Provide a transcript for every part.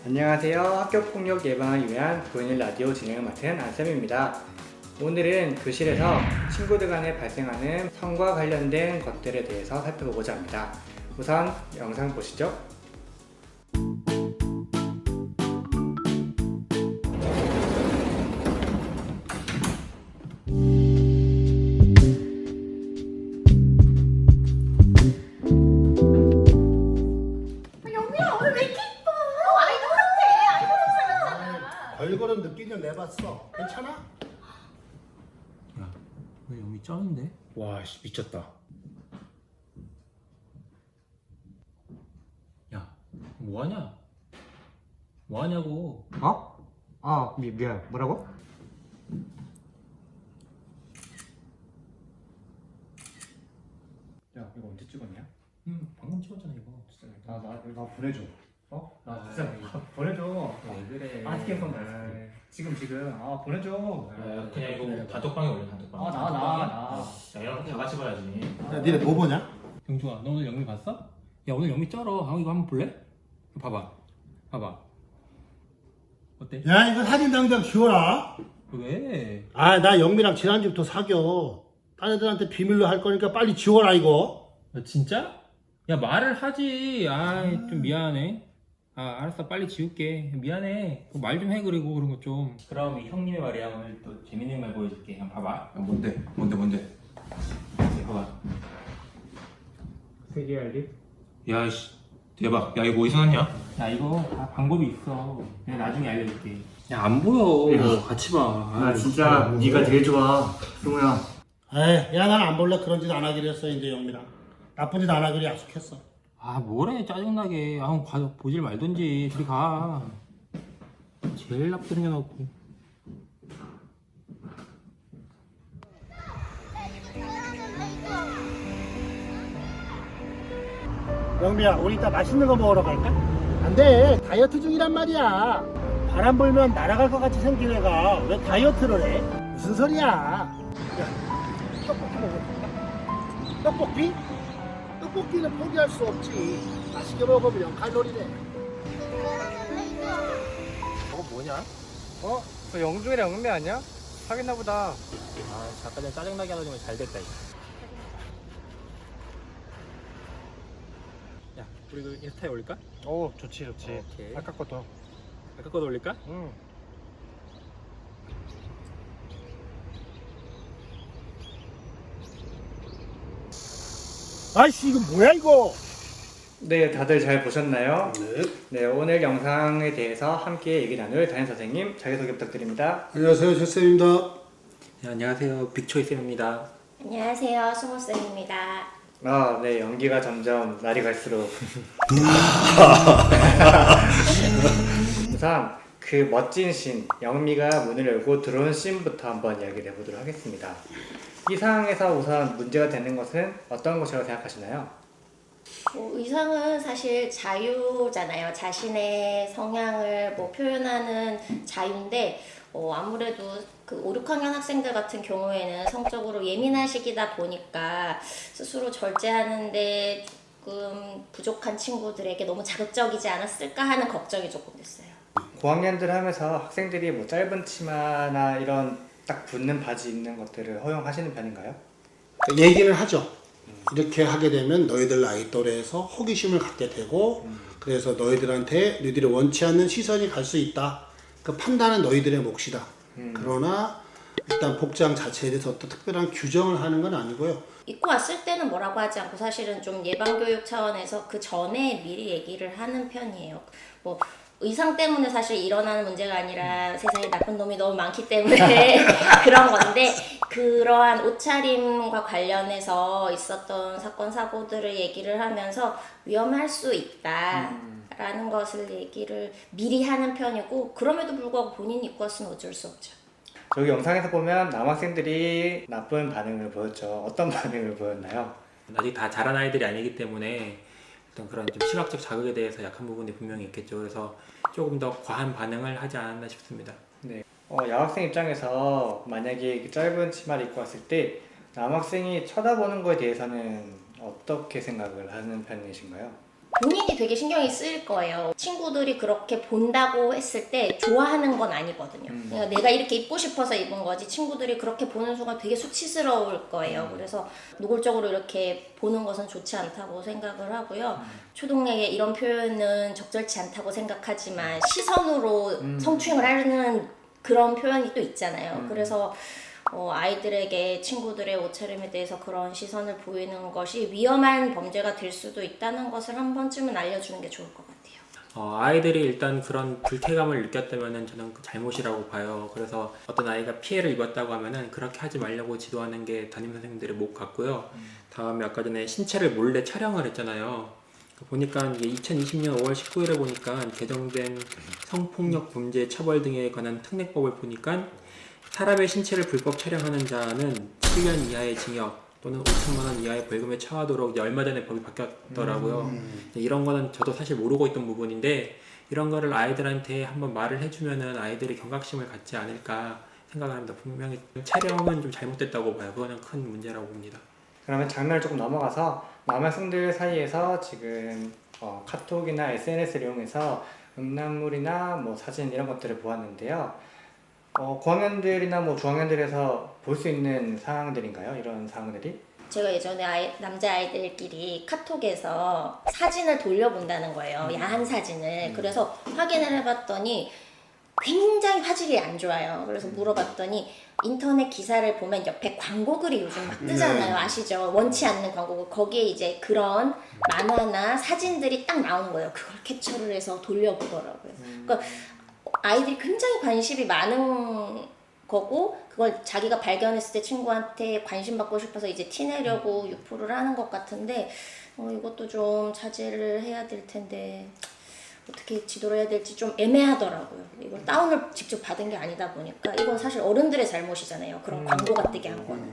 안녕하세요. 학교폭력 예방을 위한 보이는 라디오 진행을 맡은 안쌤입니다. 오늘은 교실에서 친구들 간에 발생하는 성과 관련된 것들에 대해서 살펴보고자 합니다. 우선 영상 보시죠. 영미야 오늘 왜 이렇게 이뻐? 아이돌 같아. 아이돌 옷을 맞잖아. 걸그룹 느끼는 내봤어. 괜찮아? 야, 왜 영미 쩌는데? 와, 미쳤다. 야, 뭐하냐? 뭐하냐고? 어? 미안. 뭐라고? 야, 이거 언제 찍었냐? 방금 찍었잖아 이거. 진짜 나 보내줘. 어? 나 진짜 보내줘. 왜 그래? 스캔 지금 보내줘. 그냥 이거 단톡방에 올려 단톡방. 나. 자, 이런 거 다 같이 봐야지. 야, 니네 뭐 보냐? 경주아, 너 오늘 영미 봤어? 야, 오늘 영미 쩔어. 이거 한번 볼래? 이거 봐봐. 어때? 야, 이거 사진 당장 지워라. 왜? 아, 나 영미랑 지난주부터 사겨. 딴 애들한테 비밀로 할 거니까 빨리 지워라, 이거. 야, 진짜? 야, 말을 하지. 좀 미안해. 알았어. 빨리 지울게. 미안해. 말 좀 해, 그리고 그런 거 좀. 그럼 이 형님의 말이야. 오늘 또 재밌는 말 보여줄게. 한번 봐봐. 뭔데? 이렇게 봐봐. 세계 알림? 야, 씨. 대박. 야, 이거 어디서 났냐? 야, 이거 다 방법이 있어. 내가 나중에 알려줄게. 야, 안 보여. 같이 봐. 나 진짜 네가 제일 좋아, 승우야. 에이, 야, 난 안 볼래. 그런 짓 안 하기로 했어, 이제 영미랑. 나쁜 짓 안 하기로 약속했어. 뭐래. 짜증나게. 보질 말던지. 저리 가. 제일 나쁘게 생겨놓고. 영미야, 우리 이따 맛있는 거 먹으러 갈까? 안 돼. 다이어트 중이란 말이야. 바람 불면 날아갈 것 같이 생긴 애가 왜 다이어트를 해? 무슨 소리야? 야, 떡볶이 먹을까? 떡볶이? 떡볶이는 포기할 수 없지. 맛있게 먹으면 칼로리네. 저거 뭐냐? 어? 그 영중이랑 영미 아니야? 사귀나 보다. 잠깐 전 짜증나게 하더니 잘 됐다. 야, 우리 그 인스타에 올릴까? 오, 좋지. 오케이. 아까 것도. 아까 거도 올릴까? 응. 아이씨, 이거 뭐야, 이거? 네, 다들 잘 보셨나요? 네. 네, 오늘 영상에 대해서 함께 얘기 나눌 담임 선생님 자기소개 부탁드립니다. 안녕하세요, 최쌤입니다. 네, 안녕하세요. 빅초이 쌤입니다. 안녕하세요, 승우쌤입니다. 네, 연기가 점점 날이 갈수록. 우선 그 멋진 씬, 영미가 문을 열고 들어온 씬부터 한번 이야기를 해보도록 하겠습니다. 이 상황에서 우선 문제가 되는 것은 어떤 것이라고 생각하시나요? 의상은 사실 자유잖아요. 자신의 성향을 표현하는 자유인데 아무래도 그 5, 6학년 학생들 같은 경우에는 성적으로 예민한 시기다 보니까 스스로 절제하는데 조금 부족한 친구들에게 너무 자극적이지 않았을까 하는 걱정이 조금 됐어요. 고학년들 하면서 학생들이 뭐 짧은 치마나 이런 딱 붙는 바지 입는 것들을 허용하시는 편인가요? 얘기는 하죠. 이렇게 하게 되면 너희들 나이 또래에서 호기심을 갖게 되고 그래서 너희들이 원치 않는 시선이 갈 수 있다. 그 판단은 너희들의 몫이다. 그러나 일단 복장 자체에 대해서 어떤 특별한 규정을 하는 건 아니고요. 입고 왔을 때는 뭐라고 하지 않고 사실은 좀 예방교육 차원에서 그 전에 미리 얘기를 하는 편이에요. 의상 때문에 사실 일어나는 문제가 아니라 세상에 나쁜 놈이 너무 많기 때문에 그런 건데 그러한 옷차림과 관련해서 있었던 사건 사고들을 얘기를 하면서 위험할 수 있다라는 것을 얘기를 미리 하는 편이고 그럼에도 불구하고 본인이 입고 왔으면 어쩔 수 없죠. 저기 영상에서 보면 남학생들이 나쁜 반응을 보였죠. 어떤 반응을 보였나요? 아직 다 자란 아이들이 아니기 때문에 어떤 그런 좀 시각적 자극에 대해서 약한 부분이 분명히 있겠죠. 그래서 조금 더 과한 반응을 하지 않았나 싶습니다. 네. 여학생 입장에서 만약에 짧은 치마를 입고 왔을 때 남학생이 쳐다보는 거에 대해서는 어떻게 생각을 하는 편이신가요? 본인이 되게 신경이 쓰일 거예요. 친구들이 그렇게 본다고 했을 때 좋아하는 건 아니거든요. 그러니까 내가 이렇게 입고 싶어서 입은 거지 친구들이 그렇게 보는 순간 되게 수치스러울 거예요. 그래서 노골적으로 이렇게 보는 것은 좋지 않다고 생각을 하고요. 초동력의 이런 표현은 적절치 않다고 생각하지만 시선으로 성추행을 하는 그런 표현이 또 있잖아요. 그래서 아이들에게 친구들의 옷차림에 대해서 그런 시선을 보이는 것이 위험한 범죄가 될 수도 있다는 것을 한 번쯤은 알려주는 게 좋을 것 같아요. 아이들이 일단 그런 불쾌감을 느꼈다면은 저는 그 잘못이라고 봐요. 그래서 어떤 아이가 피해를 입었다고 하면은 그렇게 하지 말라고 지도하는 게 담임 선생님들의 목 같고요. 다음에 아까 전에 신체를 몰래 촬영을 했잖아요. 보니까 이게 2020년 5월 19일에 보니까 개정된 성폭력 범죄 처벌 등에 관한 특례법을 보니까 사람의 신체를 불법 촬영하는 자는 7년 이하의 징역 또는 5천만 원 이하의 벌금에 처하도록 얼마 전에 법이 바뀌었더라고요. 이런 거는 저도 사실 모르고 있던 부분인데 이런 거를 아이들한테 한번 말을 해주면은 아이들이 경각심을 갖지 않을까 생각을 합니다. 분명히 촬영은 좀 잘못됐다고 봐요. 그거는 큰 문제라고 봅니다. 그러면 장면을 조금 넘어가서 남학생들 사이에서 지금 카톡이나 SNS를 이용해서 음란물이나 뭐 사진 이런 것들을 보았는데요. 고학년들이나 뭐 중학년들에서 볼 수 있는 상황들인가요? 이런 상황들이? 제가 예전에 남자아이들끼리 카톡에서 사진을 돌려본다는 거예요. 야한 사진을. 그래서 확인을 해봤더니 굉장히 화질이 안 좋아요. 그래서 물어봤더니 인터넷 기사를 보면 옆에 광고글이 요즘 막 뜨잖아요. 아시죠? 원치 않는 광고글. 거기에 이제 그런 만화나 사진들이 딱 나오는 거예요. 그걸 캡처를 해서 돌려보더라고요. 그러니까 아이들이 굉장히 관심이 많은 거고 그걸 자기가 발견했을 때 친구한테 관심 받고 싶어서 이제 티내려고 유포를 하는 것 같은데 이것도 좀 자제를 해야 될 텐데 어떻게 지도를 해야 될지 좀 애매하더라고요. 이걸 다운을 직접 받은 게 아니다 보니까 이건 사실 어른들의 잘못이잖아요. 그런 광고가 뜨게 한 거는.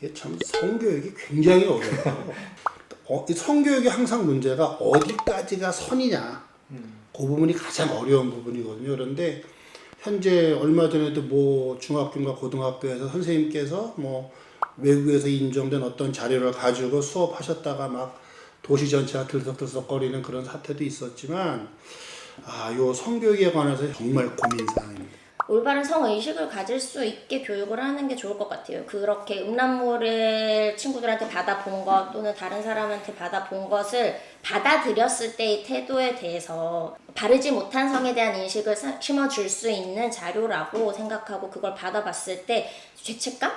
이게 참 성교육이 굉장히 어려워요. 이 성교육이 항상 문제가 어디까지가 선이냐. 그 부분이 가장 어려운 부분이거든요. 그런데 현재 얼마 전에도 뭐 중학교인가 고등학교에서 선생님께서 뭐 외국에서 인정된 어떤 자료를 가지고 수업하셨다가 막 도시 전체가 들썩들썩거리는 그런 사태도 있었지만 요 성교육에 관해서 정말 고민사항입니다. 올바른 성의식을 가질 수 있게 교육을 하는 게 좋을 것 같아요. 그렇게 음란물을 친구들한테 받아본 것 또는 다른 사람한테 받아본 것을 받아들였을 때의 태도에 대해서 바르지 못한 성에 대한 인식을 심어줄 수 있는 자료라고 생각하고 그걸 받아봤을 때 죄책감?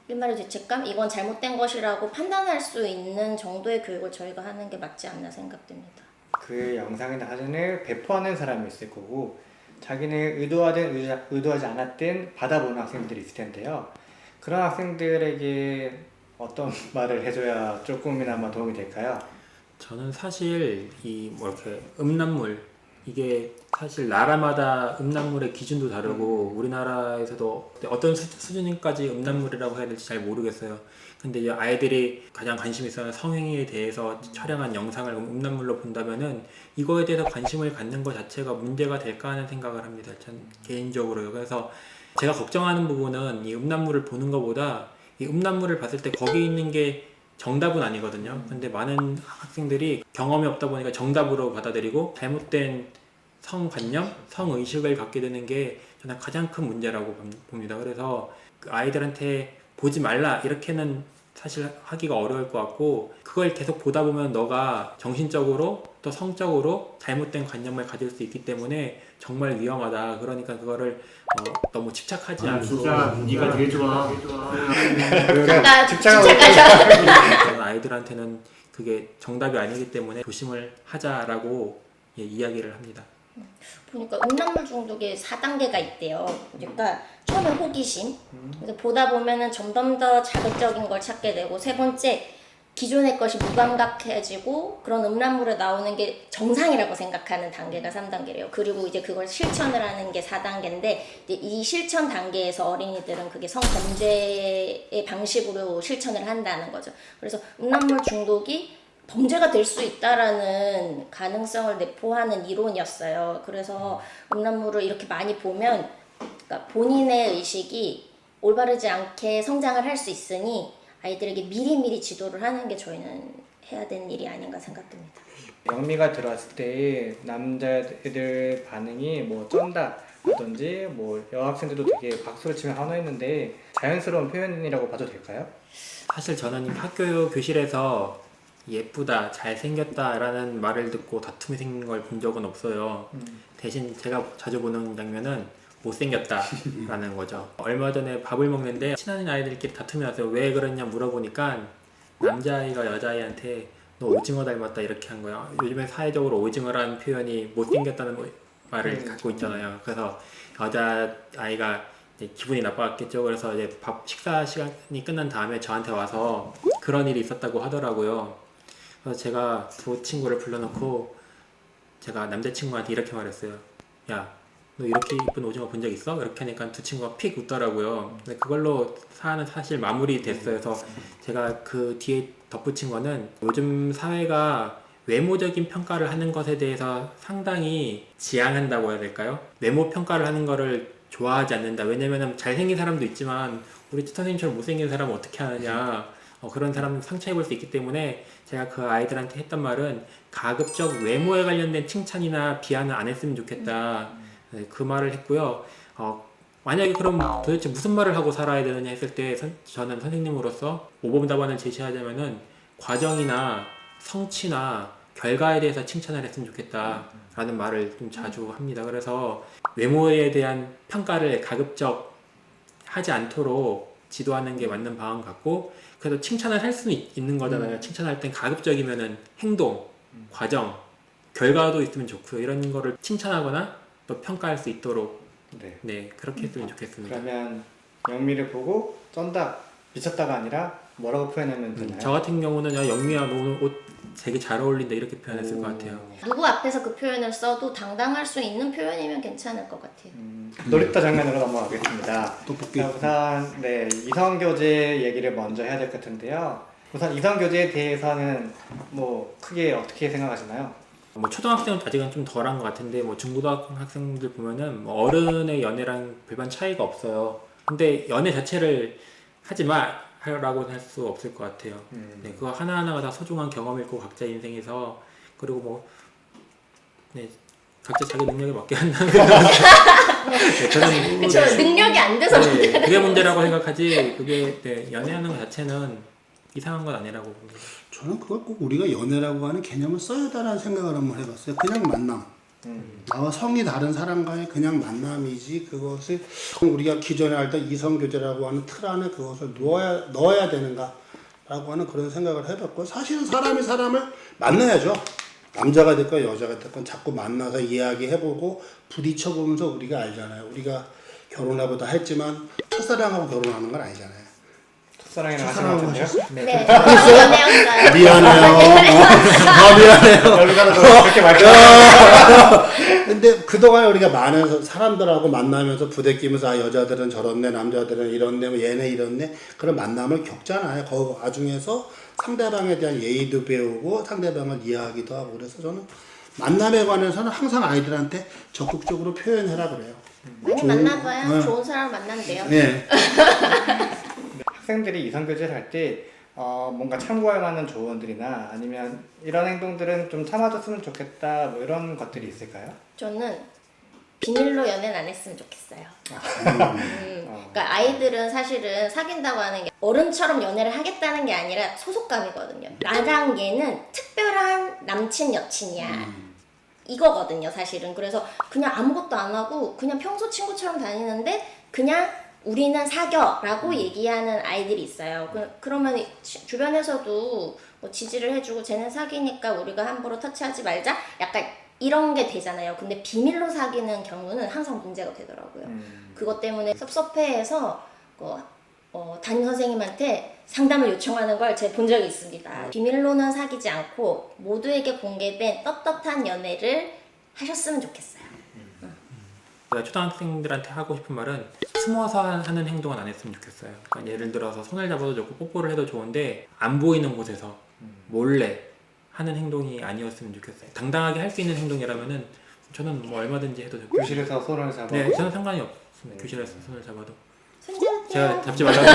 일말의 죄책감? 이건 잘못된 것이라고 판단할 수 있는 정도의 교육을 저희가 하는 게 맞지 않나 생각됩니다. 그 영상이나 사진을 배포하는 사람이 있을 거고 자기는 의도하든 의도하지 않았든 받아보는 학생들이 있을 텐데요. 그런 학생들에게 어떤 말을 해줘야 조금이나마 도움이 될까요? 저는 사실 이렇게 음란물 이게 사실 나라마다 음란물의 기준도 다르고 우리나라에서도 어떤 수준까지 음란물이라고 해야 될지 잘 모르겠어요. 근데 이제 아이들이 가장 관심 있어하는 성행위에 대해서 촬영한 영상을 음란물로 본다면은 이거에 대해서 관심을 갖는 것 자체가 문제가 될까 하는 생각을 합니다. 전 개인적으로요. 그래서 제가 걱정하는 부분은 이 음란물을 보는 것보다 이 음란물을 봤을 때 거기 있는 게 정답은 아니거든요. 근데 많은 학생들이 경험이 없다 보니까 정답으로 받아들이고 잘못된 성관념, 성의식을 갖게 되는 게 저는 가장 큰 문제라고 봅니다. 그래서 그 아이들한테 보지 말라 이렇게는 사실 하기가 어려울 것 같고 그걸 계속 보다 보면 너가 정신적으로 또 성적으로 잘못된 관념을 가질 수 있기 때문에 정말 위험하다. 그러니까 그거를 너무 집착하지 않고 진짜 네가 되게 좋아. 집착하셔. 아이들한테는 그게 정답이 아니기 때문에 조심을 하자라고 이야기를 합니다. 보니까 음란물 중독에 4단계가 있대요. 그러니까 처음에 호기심, 그래서 보다 보면은 점점 더 자극적인 걸 찾게 되고 세 번째 기존의 것이 무감각해지고 그런 음란물에 나오는 게 정상이라고 생각하는 단계가 3단계래요. 그리고 이제 그걸 실천을 하는 게 4단계인데 이제 이 실천 단계에서 어린이들은 그게 성범죄의 방식으로 실천을 한다는 거죠. 그래서 음란물 중독이 범죄가 될 수 있다라는 가능성을 내포하는 이론이었어요. 그래서 음란물을 이렇게 많이 보면 그러니까 본인의 의식이 올바르지 않게 성장을 할 수 있으니 아이들에게 미리미리 지도를 하는 게 저희는 해야 되는 일이 아닌가 생각됩니다. 영미가 들어왔을 때 남자애들 반응이 뭐 쩐다라든지 뭐 여학생들도 되게 박수를 치며 환호했는데 자연스러운 표현이라고 봐도 될까요? 사실 저는 학교 교실에서 예쁘다, 잘생겼다라는 말을 듣고 다툼이 생긴 걸 본 적은 없어요. 대신 제가 자주 보는 장면은 못생겼다라는 거죠. 얼마 전에 밥을 먹는데 친한 아이들끼리 다툼이 나서 왜 그러냐 물어보니까 남자아이가 여자아이한테 너 오징어 닮았다 이렇게 한 거야. 요즘에 사회적으로 오징어라는 표현이 못생겼다는 말을 갖고 있잖아요. 그래서 여자아이가 이제 기분이 나빴겠죠. 그래서 이제 밥 식사 시간이 끝난 다음에 저한테 와서 그런 일이 있었다고 하더라고요. 그래서 제가 두 친구를 불러놓고 제가 남자친구한테 이렇게 말했어요. 야, 너 이렇게 이쁜 오징어 본 적 있어? 이렇게 하니까 두 친구가 픽 웃더라고요. 근데 그걸로 사안은 사실 마무리됐어요. 그래서 제가 그 뒤에 덧붙인 거는 요즘 사회가 외모적인 평가를 하는 것에 대해서 상당히 지양한다고 해야 될까요? 외모 평가를 하는 거를 좋아하지 않는다. 왜냐면 잘생긴 사람도 있지만 우리 선생님처럼 못생긴 사람은 어떻게 하느냐. 그런 사람 상처 입을 수 있기 때문에 제가 그 아이들한테 했던 말은 가급적 외모에 관련된 칭찬이나 비하는 안 했으면 좋겠다. 네, 그 말을 했고요. 만약에 그럼 도대체 무슨 말을 하고 살아야 되느냐 했을 때 저는 선생님으로서 모범 답안을 제시하자면은 과정이나 성취나 결과에 대해서 칭찬을 했으면 좋겠다라는 말을 좀 자주 합니다. 그래서 외모에 대한 평가를 가급적 하지 않도록 지도하는 게 맞는 방안 같고, 그래도 칭찬을 할 수는 있는 거잖아요. 칭찬할 땐 가급적이면은 행동, 과정, 결과도 있으면 좋고요. 이런 거를 칭찬하거나 또 평가할 수 있도록 네, 그렇게 했으면 좋겠습니다. 그러면 영미를 보고 쩐다, 미쳤다가 아니라 뭐라고 표현하면 되나요? 저 같은 경우는 야, 영미야 너 오늘 옷 되게 잘 어울린다 이렇게 표현했을 것 같아요. 누구 앞에서 그 표현을 써도 당당할 수 있는 표현이면 괜찮을 것 같아요. 놀이터 장면으로 넘어가겠습니다. 떡볶이. 자, 우선 네, 이성교제 얘기를 먼저 해야 될 것 같은데요. 우선 이성교제에 대해서는 뭐 크게 어떻게 생각하시나요? 뭐 초등학생은 아직은 좀 덜한 것 같은데 뭐 중고등학생들 보면은 뭐 어른의 연애랑 별반 차이가 없어요. 근데 연애 자체를 하지 마라고 할 수 없을 것 같아요. 네, 그거 하나하나가 다 소중한 경험일 거고 각자 인생에서. 그리고 뭐 네, 각자 자기 능력에 맞게 한다는 네, 저는 그쵸, 능력이 안 돼서 네, 그게 문제라고 생각하지 그게 네, 연애하는 것 자체는 이상한 건 아니라고 봅니다. 저는 그걸 꼭 우리가 연애라고 하는 개념을 써야 한다는 생각을 한번 해봤어요. 그냥 만남. 나와 성이 다른 사람과의 그냥 만남이지 그것을 우리가 기존에 알던 이성교제라고 하는 틀 안에 그것을 넣어야 되는가라고 하는 그런 생각을 해봤고, 사실은 사람이 사람을 만나야죠. 남자가 됐건 여자가 됐건 자꾸 만나서 이야기해보고 부딪혀보면서 우리가 알잖아요. 우리가 결혼하고도 했지만 첫사랑하고 결혼하는 건 아니잖아요. 첫사랑이랑 하신 것 같은데요? 네, 연애였어요. 미안해요. 미안해요. 결과도 그렇게 말해요. 근데 그동안 우리가 많은 사람들하고 만나면서 부대끼면서 아, 여자들은 저렇네, 남자들은 이렇네, 뭐 얘네 이렇네, 그런 만남을 겪잖아요. 그 와중에서 상대방에 대한 예의도 배우고 상대방을 이해하기도 하고. 그래서 저는 만남에 관해서는 항상 아이들한테 적극적으로 표현해라 그래요. 많이 만나봐야 좋은 사람을 만난대요. 네. 학생들이 이성교제를 할 때 뭔가 참고할 만한 조언들이나 아니면 이런 행동들은 좀 참아줬으면 좋겠다 뭐 이런 것들이 있을까요? 저는 비밀로 연애는 안 했으면 좋겠어요. 그러니까 아이들은 사실은 사귄다고 하는 게 어른처럼 연애를 하겠다는 게 아니라 소속감이거든요. 나랑 얘는 특별한 남친 여친이야. 이거거든요, 사실은. 그래서 그냥 아무것도 안 하고 그냥 평소 친구처럼 다니는데 그냥 우리는 사겨라고 얘기하는 아이들이 있어요. 그러면 주변에서도 뭐 지지를 해주고 쟤는 사귀니까 우리가 함부로 터치하지 말자, 약간 이런 게 되잖아요. 근데 비밀로 사귀는 경우는 항상 문제가 되더라고요. 그것 때문에 섭섭해해서 담임 선생님한테 상담을 요청하는 걸 제가 본 적이 있습니다. 비밀로는 사귀지 않고 모두에게 공개된 떳떳한 연애를 하셨으면 좋겠어요. 제가 초등학생들한테 하고 싶은 말은 숨어서 하는 행동은 안 했으면 좋겠어요. 그러니까 예를 들어서 손을 잡아도 좋고 뽀뽀를 해도 좋은데 안 보이는 곳에서 몰래 하는 행동이 아니었으면 좋겠어요. 당당하게 할 수 있는 행동이라면은 저는 뭐 얼마든지 해도 좋고. 교실에서 손을 잡아. 네, 저는 상관이 없습니다. 교실에서 손을 잡아도. 손잡을게요. 제가 잡지 말라고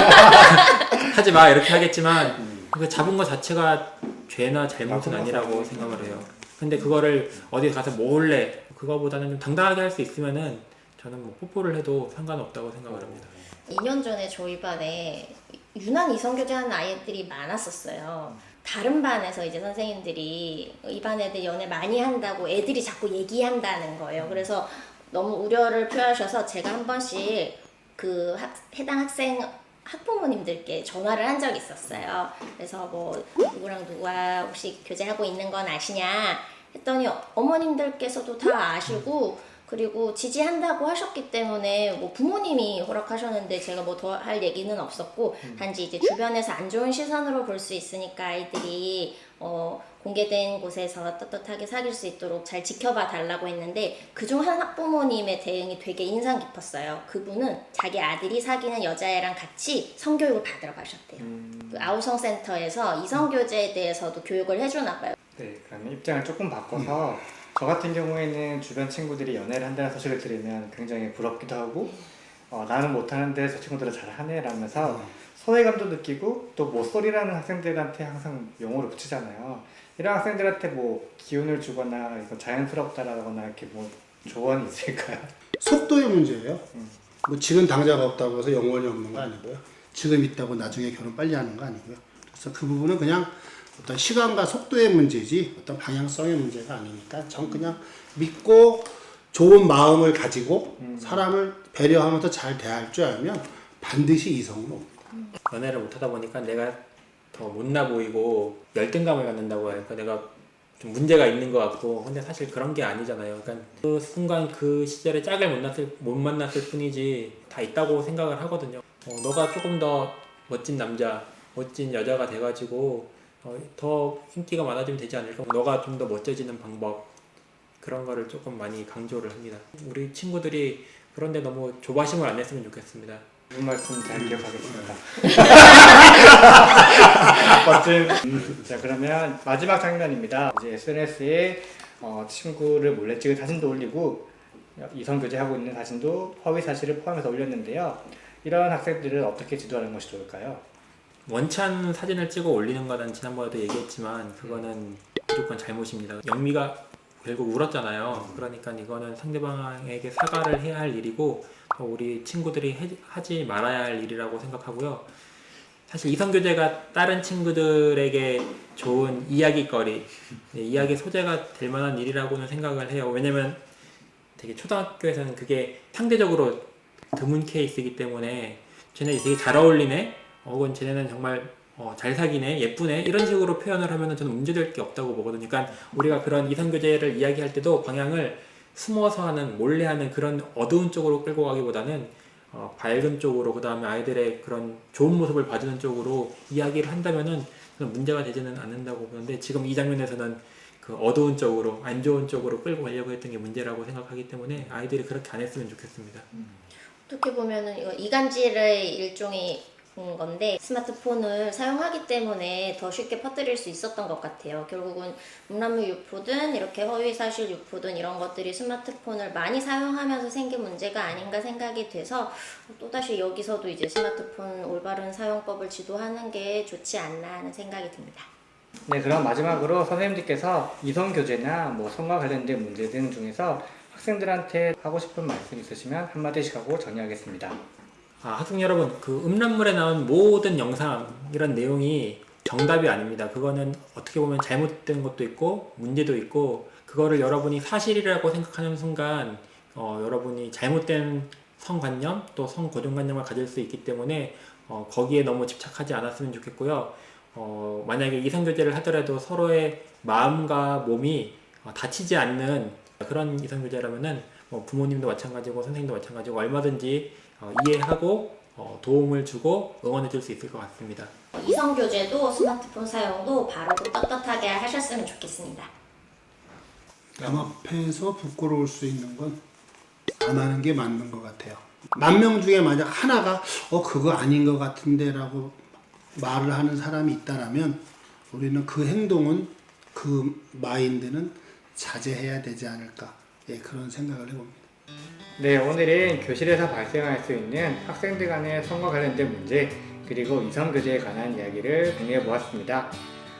하지 마 이렇게 하겠지만 그 잡은 것 자체가 죄나 잘못은 나쁜 아니라고 것도 생각을 해요. 근데 그거를 어디 가서 몰래 그거보다는 좀 당당하게 할 수 있으면은 저는 뭐 뽀뽀를 해도 상관없다고 생각을 합니다. 2년 전에 저희 반에 유난 이성교제하는 아이들이 많았었어요. 다른 반에서 이제 선생님들이 이 반 애들 연애 많이 한다고 애들이 자꾸 얘기한다는 거예요. 그래서 너무 우려를 표하셔서 제가 한 번씩 그 해당 학생 학부모님들께 전화를 한 적이 있었어요. 그래서 뭐 누구랑 누가 혹시 교제하고 있는 건 아시냐 했더니 어머님들께서도 다 아시고 그리고 지지한다고 하셨기 때문에 뭐 부모님이 허락하셨는데 제가 뭐 더 할 얘기는 없었고 단지 이제 주변에서 안 좋은 시선으로 볼 수 있으니까 아이들이 공개된 곳에서 떳떳하게 사귈 수 있도록 잘 지켜봐 달라고 했는데 그중 한 학부모님의 대응이 되게 인상 깊었어요. 그분은 자기 아들이 사귀는 여자애랑 같이 성교육을 받으러 가셨대요. 그 아우성센터에서 이성교제에 대해서도 교육을 해주나 봐요. 네, 그러면 입장을 조금 바꿔서 저 같은 경우에는 주변 친구들이 연애를 한다는 소식을 들으면 굉장히 부럽기도 하고 나는 못하는데 저 친구들은 잘하네 라면서 소외감도 느끼고 또 모쏠이라는 학생들한테 항상 용어를 붙이잖아요. 이런 학생들한테 뭐 기운을 주거나 이거 자연스럽다라거나 이렇게 뭐 조언이 있을까요? 속도의 문제예요. 뭐 지금 당장 없다고 해서 영원히 없는 거 아니고요. 지금 있다고 나중에 결혼 빨리 하는 거 아니고요. 그래서 그 부분은 그냥 어떤 시간과 속도의 문제지 어떤 방향성의 문제가 아니니까 전 그냥 믿고 좋은 마음을 가지고 사람을 배려하면서 잘 대할 줄 알면 반드시 이성은 옵니다. 연애를 못하다 보니까 내가 더 못나 보이고 열등감을 갖는다고 할까 내가 좀 문제가 있는 것 같고 근데 사실 그런 게 아니잖아요. 그러니까 그 순간 그 시절에 짝을 못 만났을 뿐이지 다 있다고 생각을 하거든요. 너가 조금 더 멋진 남자, 멋진 여자가 돼가지고 더 인기가 많아지면 되지 않을까? 너가 좀 더 멋져지는 방법 그런 거를 조금 많이 강조를 합니다. 우리 친구들이 그런데 너무 조바심을 안 냈으면 좋겠습니다. 무슨 말씀 잘 기억하겠습니다. 멋진. 자, 그러면 마지막 장면입니다. 이제 SNS에 친구를 몰래 찍은 사진도 올리고 이성교제하고 있는 사진도 허위 사실을 포함해서 올렸는데요. 이런 학생들을 어떻게 지도하는 것이 좋을까요? 원찬 사진을 찍어 올리는 거는 지난번에도 얘기했지만 그거는 무조건 잘못입니다. 영미가 결국 울었잖아요. 그러니까 이거는 상대방에게 사과를 해야 할 일이고 우리 친구들이 하지 말아야 할 일이라고 생각하고요. 사실 이성교제가 다른 친구들에게 좋은 이야기거리, 이야기 소재가 될 만한 일이라고는 생각을 해요. 왜냐면 되게 초등학교에서는 그게 상대적으로 드문 케이스이기 때문에 쟤네 되게 잘 어울리네? 혹은 쟤네는 정말 잘 사귀네, 예쁘네 이런 식으로 표현을 하면 저는 문제될 게 없다고 보거든요. 그러니까 우리가 그런 이성교제를 이야기할 때도 방향을 숨어서 하는, 몰래 하는 그런 어두운 쪽으로 끌고 가기보다는 밝은 쪽으로 그 다음에 아이들의 그런 좋은 모습을 봐주는 쪽으로 이야기를 한다면은 저는 문제가 되지는 않는다고 보는데 지금 이 장면에서는 그 어두운 쪽으로 안 좋은 쪽으로 끌고 가려고 했던 게 문제라고 생각하기 때문에 아이들이 그렇게 안 했으면 좋겠습니다. 어떻게 보면은 이거 이간질의 일종의 건데 스마트폰을 사용하기 때문에 더 쉽게 퍼뜨릴 수 있었던 것 같아요. 결국은 음란물 유포든 이렇게 허위사실 유포든 이런 것들이 스마트폰을 많이 사용하면서 생긴 문제가 아닌가 생각이 돼서 또다시 여기서도 이제 스마트폰 올바른 사용법을 지도하는 게 좋지 않나 하는 생각이 듭니다. 네, 그럼 마지막으로 선생님들께서 이성교제나 뭐 성과 관련된 문제 등 중에서 학생들한테 하고 싶은 말씀 있으시면 한마디씩 하고 정리하겠습니다. 학생 여러분, 그 음란물에 나온 모든 영상 이런 내용이 정답이 아닙니다. 그거는 어떻게 보면 잘못된 것도 있고 문제도 있고 그거를 여러분이 사실이라고 생각하는 순간 여러분이 잘못된 성관념 또 성고정관념을 가질 수 있기 때문에 거기에 너무 집착하지 않았으면 좋겠고요. 만약에 이성교제를 하더라도 서로의 마음과 몸이 다치지 않는 그런 이성교제라면은 부모님도 마찬가지고 선생님도 마찬가지고 얼마든지 이해하고 도움을 주고 응원해 줄 수 있을 것 같습니다. 이성교제도 스마트폰 사용도 바르고 떳떳하게 하셨으면 좋겠습니다. 남 앞에서 부끄러울 수 있는 건 안 하는 게 맞는 것 같아요. 10,000명 중에 만약 하나가 그거 아닌 것 같은데 라고 말을 하는 사람이 있다면 우리는 그 행동은 그 마인드는 자제해야 되지 않을까 그런 생각을 해봅니다. 네, 오늘은 교실에서 발생할 수 있는 학생들 간의 성과 관련된 문제 그리고 이성교제에 관한 이야기를 정리해 보았습니다.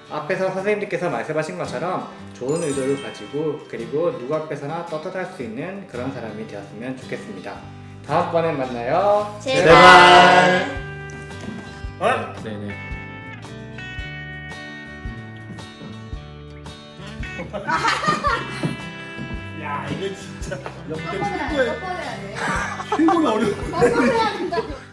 앞에서 선생님들께서 말씀하신 것처럼 좋은 의도를 가지고 그리고 누구 앞에서나 떳떳할 수 있는 그런 사람이 되었으면 좋겠습니다. 다음번에 만나요. 제발. 어? 네네. 야 이거 진짜 역대 한 번에 안 돼. 최고의 한 번에 안 돼. 최고의 어려운 한 번에 안 된다고.